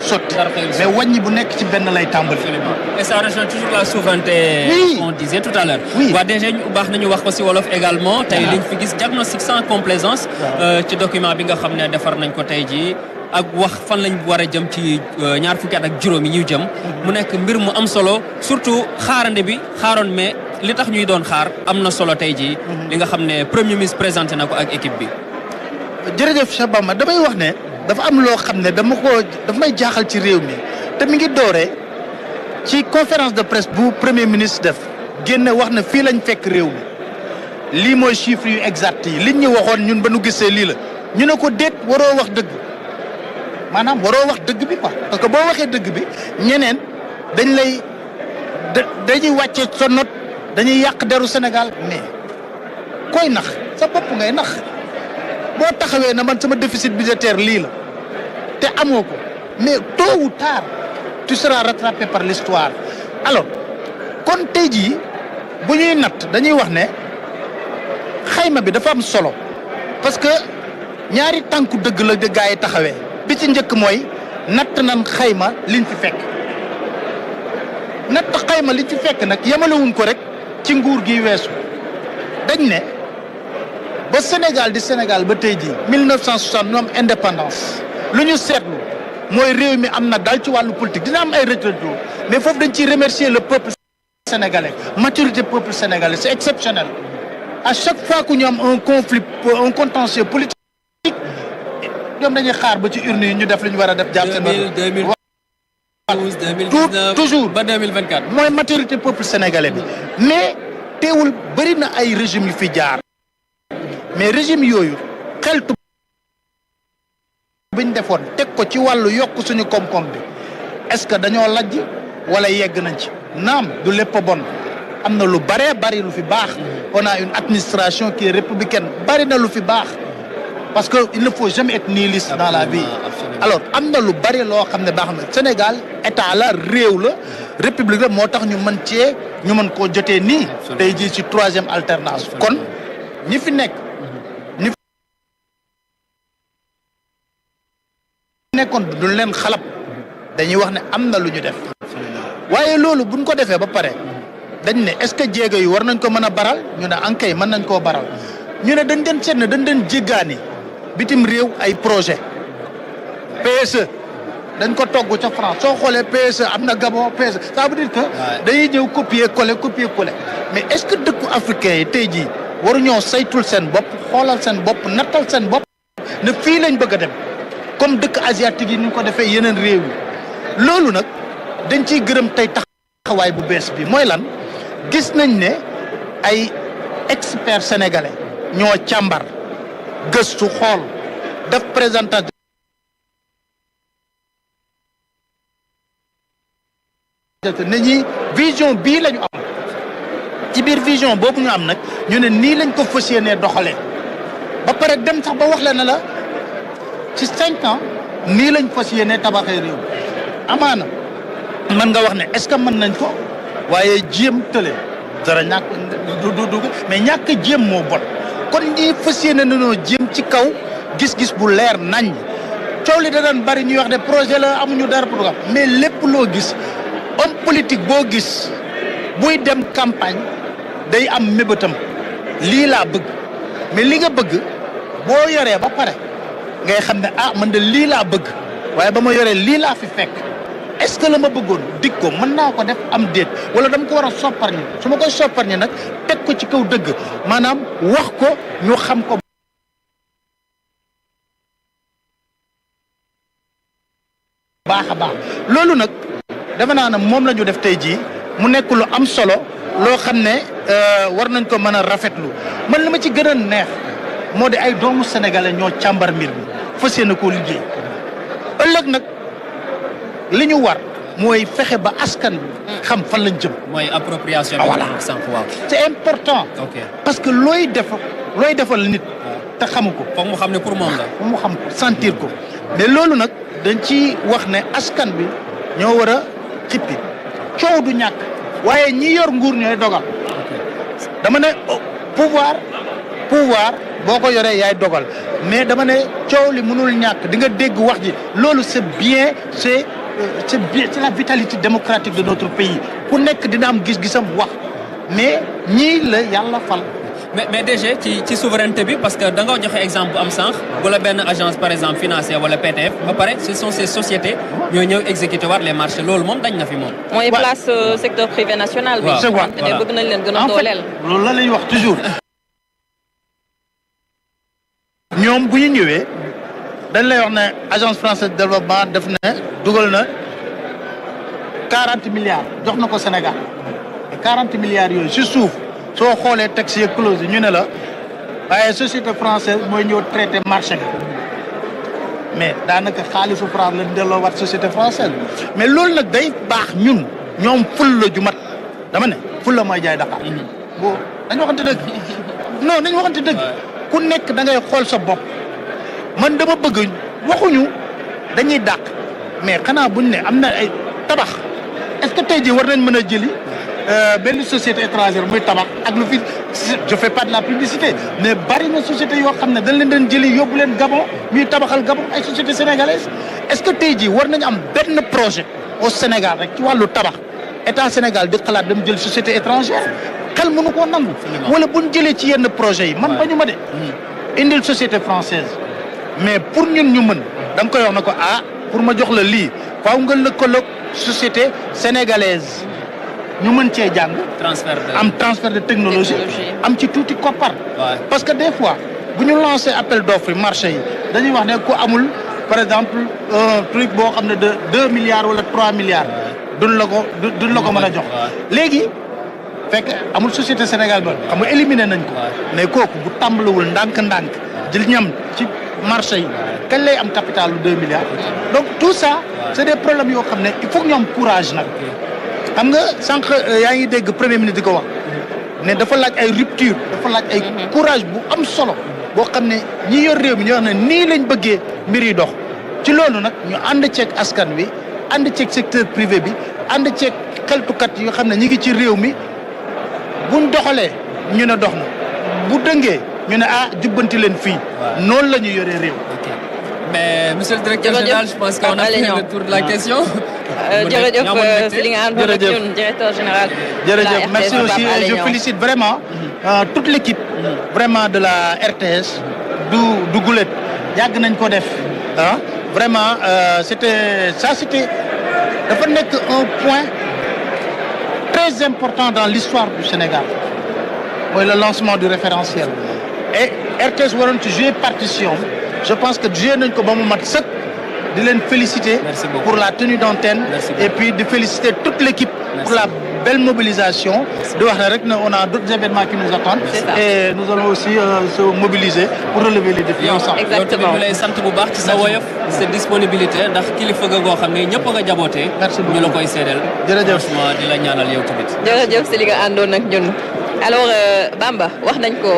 sotti mais wàññi bu nekk ci benn lay tàmbali. et ça rejoint toujours la souveraineté. Oui. On disait tout à l'heure. Oui. waa déjà ñu baax nañu wax ko ci wolof également. tey liñ fi gis diagnostic sans complaisance. ci document bi nga xam ne defar nañ ko tey jii. ak wax fan lañ war a jëm ci ñaar fukki at ak juróom yi ñu jëm. mu nekk mbir mu am solo surtout xaarande bi xaaroon mais li tax ñuy doon xaar am na solo tey jii. li nga xam ne premier ministre présenté na ko ak équipe bi. jërëjëf Cheikh Bamba damay wax ne dafa am loo xam ne dafa may jaaxal ci réew mi te mi ngi dooree ci conférence de presse bu premier ministre def génne wax na fii lañ fekk réew mi lii mooy chiffres yu exact yi liñ ñu waxoon ñun ba nu gisee lii la ñu ne ko déet waroo wax dëgg maanaam waroo wax dëgg bi quoi parce que boo waxee dëgg bi ñeneen dañuy wàcce sa note dañuy yàq deru Sénégal mais koy nax sa bopp ngay nax boo taxawee na man sama déficit budgétaire lii la te amoo ko mais tôt ou tard tu seras rattrapé par l'histoire alors kon tey jii bu ñuy natt dañuy wax ne xayma bi dafa am solo parce que ñaari tànku dëgg la de gaa yi taxawee bi ci njëkk mooy natt nan xayma liñ fi fekk natt xayma liñ fi fekk nag yemalewuñ ko rek ci nguur gi weesu dañ ne ba Sénégal di Sénégal ba tey jii 1960 ñu am indépendance lu ñu seetlu mooy réew mi am na daal ci wàllu politique dina am ay retraités mais foofu dañ ciy remercier le peuple sénégalais maturité peuple sénégalais c'est exceptionnel à chaque fois que ñu am un conflit un contentieux politique ñoom dañuy xaar ba ci urne yi ñu def li ñu war a def. jàpp seen 2012 2019 toujours ba 2024. mooy maturité peuple sénégalais bi mais teewul bëri na ay régime yu fi jaar. mais régime yooyu xeltu biñ defoon teg ko ci wàllu yokk suñu koom-koom bi est-ce que dañoo lajj wala yegg nañ ci naam du lépp bon am na lu bëree bëri lu fi baax on a une administration qui est républicaine bëri na lu fi baax parce que il ne faut jamais être nihiliste dans la vie alors am na lu bëri loo xam ne baax na Sénégal état la réew la république la moo tax ñu mën koo jotee nii tey jii ci troisième alternance kon ñi fi nekkoon duñ leen xalab dañuy wax ne am na lu ñu def waaye loolu buñ ko defee ba pare dañ ne est-ce que jéego yi war nañ ko mën a baral ñu ne ankay mën nañ koo baral ñu ne dañ den seet ne dañ den jéggaani bitim réew ay projet PSE dañ ko togg ca France soo xoolee PSE am na Gabon PSE ça veut dire que dañuy ñëw copier coller mais est-ce que dëkku africain yi tey jii waruñoo saytul seen bopp xoolal seen bopp nattal seen bopp ne fii lañ bëgg a dem comme dëkk asiatique yi ni ko defee yeneen réew yi loolu nag dañ ciy gërëm tey taxawaay bu bees bi mooy lan gis nañ ne ay experts sénégalais ñoo càmbar gëstu xool def présentation ne ñi vision bii la ñu am ci biir vision boobu ñu am nag ñu ne nii lañ ko fas yéenee doxalee ba pare dem sax ba wax la ne la ci 5 ans nii lañ fas yéenee tabaxee réew amaana mën nga wax ne est-ce que mën nañ ko waaye jéem tële dara ñàkk du mais ñàkk jéem moo bon kon ñii fas yéene nañoo jéem ci kaw gis-gis bu leer nañ coow li da daan bari ñuy wax ne projet la amuñu dara programme mais lépp loo gis homme politique boo gis buy dem campagne day am mébétam lii laa bëgg mais li nga bëgg boo yoree ba pare ngay xam ne man de lii laa bëgg waaye ba ma yoree lii laa fi fekk est-ce que la ma bëggoon dig ko mën naa ko def am déet wala dama ko war a soppar ñi su ma koy soppar ñi nag teg ko ci kaw dëgg maanaam wax ko ñu xam ko baax a baax loolu nag defe naa ne moom la ñu def tey jii mu nekk lu am solo loo xam ne war nañ ko mën a rafetlu man li ma ci gën a neex moo di ay doomu sénégalais ñoo càmbar mbir mi fas yéene koo liggéey ëllëg nag li ñu war mooy fexe ba askan bi xam fan lañ jëm. mooy appropriation. voilà c'est important. parce que looy defal nit. te xamu ko. foog mu xam ne pour moom la. foog mu xam ko sentir ko mais loolu nag dañ ci wax ne askan bi ñoo war a xippi coow du ñàkk waaye ñi yor nguur ñooy dogal dama ne pouvoir boo ko yoree yaay dogal mais dama ne coow li mënul ñàkk di nga dégg wax ji loolu c'est bien c'est c'est la vitalité démocratique de notre pays ku nekk dina am gis-gisam wax mais ñii la yàlla fal. mais DG ci souveraineté bi parce que da nga joxe exemple bu am sànq wala benn agence par exemple financière wala PTF ba pare ce sont ces sociétés ñoo ñëw exécuter waat les marchés loolu moom dañ na fi moom. mooy place secteur privé national bi. waaw te bëgg nañ leen gën a dooleel. loolu la lay wax toujours. ñoom bu ñu ñëwee dañ lay wax ne agence française de développement def na dugal na 40 milliards jox na ko Sénégal 40 milliards yooyu si suuf soo xoolee texte yi close ñu ne la waaye société française mooy ñëw traité marché bi mais daanaka xaalisu France lañ delloo wat société française mais loolu nag day baax ñun ñoom ful la ju mat dama ne ful la mooy jaay Dakar. bon dañu waxante dëgg non dañu waxante dëgg ku nekk da ngay xool sa bopp man dama bëgg waxuñu dañuy dàq mais xanaa buñ ne am na ay tabax est-ce que tey jii war nañ mën a jëli benn société étrangère muy tabax ak lu fi je fais pas de la publicité mais bari na société yoo xam ne dañ leen doon jëli yóbbu leen Gabon ñuy tabaxal Gabon ay société sénégalaise est-ce que tey jii war nañu am benn projet au Sénégal rek ci wàllu tabax état Sénégal di xalaat dem jël société étrangère xel mënu koo nangu wala buñ jëlee ci yenn projet yi man bañu ma de indil société française mais pour ñun ñu mën da nga koy wax na ko pour ma jox la lii faaw nga lëkkaloog société sénégalaise ñu mën cee jàng am transfert de technologie am ci tuuti koppar parce que des fois bu ñu lancé appel d'offre marché yi dañuy wax ne ku amul par exemple un truc boo xam ne de 2 milliards wala 3 milliards duñ la ko mën a jox léegi fekk amul société Sénégal ba xam nga éliminé nañ ko mais kooku bu tàmbalawul ndànk-ndànk jël ñam ci marché yi kañ lay am capital lu 2 milliards donc tout ça c'est des problèmes yoo xam ne il faut que ñu am courage nag xam nga sànq yaa ngi dégg premier ministre di ko wax ne dafa laaj ay rupture dafa laaj ay courage bu am solo boo xam ne ñi yor réew mi ñoo xam ne nii lañ bëggee mbir yi dox ci loolu nag ñu ànd ceeg askan wi ànd ceeg secteur privé bi ànd ceeg xeltukat yoo xam ne ñi ngi ci réew mi buñ doxalee ñu ne dox na bu dëngee ñu ne jubbanti leen fii noonu la ñu yoree réew. mais monsieur le directeur général je pense qu'on a fait le tour de la question. jërëjëf si li nga àndoon ak ñun directeur général. jërëjëf merci aussi je félicite vraiment toute l'équipe vraiment de la RTS du gulet yàgg nañ ko def vraiment c'était dafa nekk un point très important dans l'histoire du Sénégal mooy le lancement du référentiel et RTS waroon ci jouer partition je pense que joué nañ ko ba mu mat sëkk di leen féliciter pour la tenue d'antenne et puis de féliciter toute l'équipe pour la belle mobilisation di wax ne rek ne on a d'autres événements qui nous attendent et nous allons aussi se mobiliser pour relever les défis ensemble. exactement yow tamit ñu lay sant bu baax ci sa woyof sa disponibilité ndax kilifa nga goo xam ne ñëpp nga jabootee. merci beaucoup ñu la koy seedeel. jërëjëf franchement di la ñaanal yow tamit. jërëjëf si li nga àndoon ak ñun alors Bamba wax nañ ko.